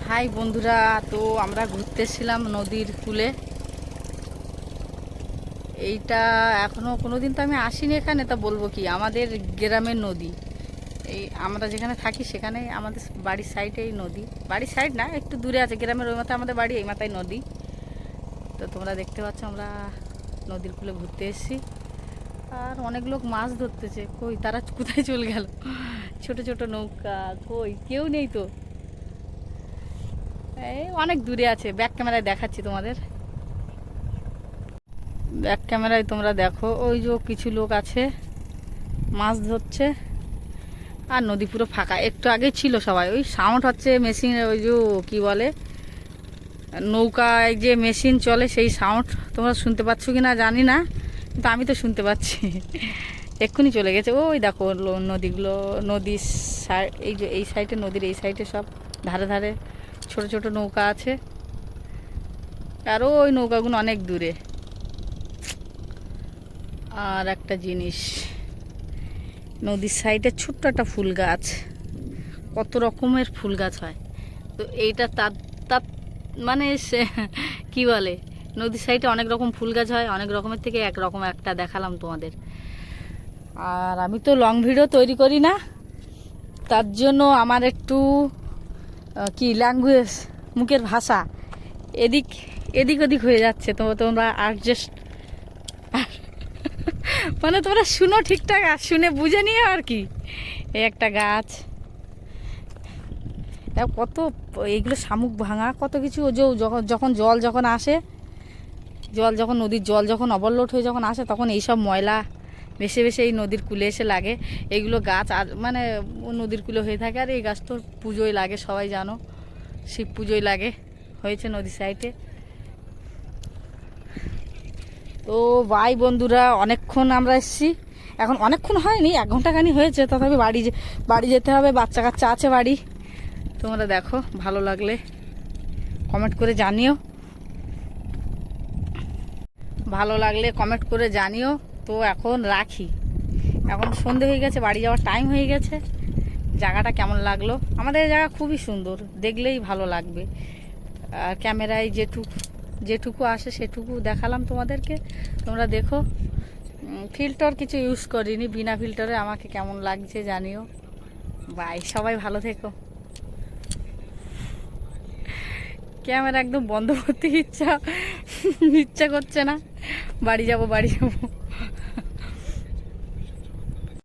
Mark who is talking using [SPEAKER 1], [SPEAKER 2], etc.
[SPEAKER 1] High বন্ধুরা, তো আমরা ঘুরতে এসেছিলাম নদীর কূলে। এইটা এখনও কোনো দিন তো আমি আসিনি এখানে, তা বলবো কি, আমাদের গ্রামের নদী। এই আমরা যেখানে থাকি সেখানে আমাদের বাড়ির সাইডেই নদী। বাড়ির সাইড না, একটু দূরে আছে, গ্রামের ওই মাথায় আমাদের বাড়ি, এই মাথায় নদী। তো তোমরা দেখতে পাচ্ছ আমরা নদীর কূলে ঘুরতে এসেছি। আর অনেক লোক মাছ ধরতেছে, কই তারা কোথায় চলে গেল? ছোট ছোট নৌকা, কই কেউ নেই তো। এই অনেক দূরে আছে, ব্যাক ক্যামেরায় দেখাচ্ছি তোমাদের। ব্যাক ক্যামেরায় তোমরা দেখো, ওই যে কিছু লোক আছে মাছ ধরছে। আর নদী পুরো ফাঁকা, একটু আগে ছিল সবাই, ওই সাউন্ড হচ্ছে মেশিন, ওই যে কি বলে নৌকায় যে মেশিন চলে সেই সাউন্ড তোমরা শুনতে পাচ্ছ কি না জানি না, কিন্তু আমি তো শুনতে পাচ্ছি। এক্ষুনি চলে গেছে, ওই দেখো নদীগুলো, নদীর এই যে এই সাইডে, নদীর এই সাইডে সব ধারে ধারে ছোট ছোট নৌকা আছে। আর ওই নৌকাগুলো অনেক দূরে। আর একটা জিনিস, নদীর সাইডে ছোট্ট একটা ফুল গাছ, কত রকমের ফুল গাছ হয়। তো এইটা তার তার মানে সে কী বলে, নদীর সাইডে অনেক রকম ফুল গাছ হয়, অনেক রকমের থেকে এক রকম একটা দেখালাম তোমাদের। আর আমি তো লং ভিডিও তৈরি করি না, তার জন্য আমার একটু কি ল্যাঙ্গুয়েজ, মুখের ভাষা এদিক এদিক ওদিক হয়ে যাচ্ছে, তো তোমরা অ্যাডজাস্ট মানে তোমরা শুনো ঠিকঠাক, আর শুনে বুঝে নিও আর কি। এই একটা গাছ, কত এইগুলো শামুক ভাঙা, কত কিছু। যখন জল যখন আসে, যখন নদীর জল যখন ওভারলোড হয়ে যখন আসে, তখন এইসব ময়লা ভেসে ভেসে এই নদীর কূলে এসে লাগে। এইগুলো গাছ আর মানে নদীর কূলে হয়ে থাকে। আর এই গাছ তো পুজোয় লাগে, সবাই জানো, শিব পুজোয় লাগে, হয়েছে নদীর সাইডে। তো বাই বন্ধুরা, অনেকক্ষণ আমরা এসেছি, এখন অনেকক্ষণ হয়নি, 1 ঘন্টা খানি হয়েছে, তথাপি বাড়ি যেতে হবে, বাচ্চা কাচ্চা আছে বাড়ি। তোমরা দেখো, ভালো লাগলে কমেন্ট করে জানিও, ভালো লাগলে কমেন্ট করে জানিও। তো এখন রাখি, এখন সন্ধে হয়ে গেছে, বাড়ি যাওয়ার টাইম হয়ে গেছে। জায়গাটা কেমন লাগলো? আমাদের জায়গা খুবই সুন্দর, দেখলেই ভালো লাগবে। আর ক্যামেরায় যেটুকু আসে সেটুকু দেখালাম তোমাদেরকে, তোমরা দেখো। ফিল্টার কিছু ইউজ করিনি, বিনা ফিল্টারে আমাকে কেমন লাগছে জানিও। বাই, সবাই ভালো থেকো। ক্যামেরা একদম বন্ধ করতে ইচ্ছা করছে না, বাড়ি যাব।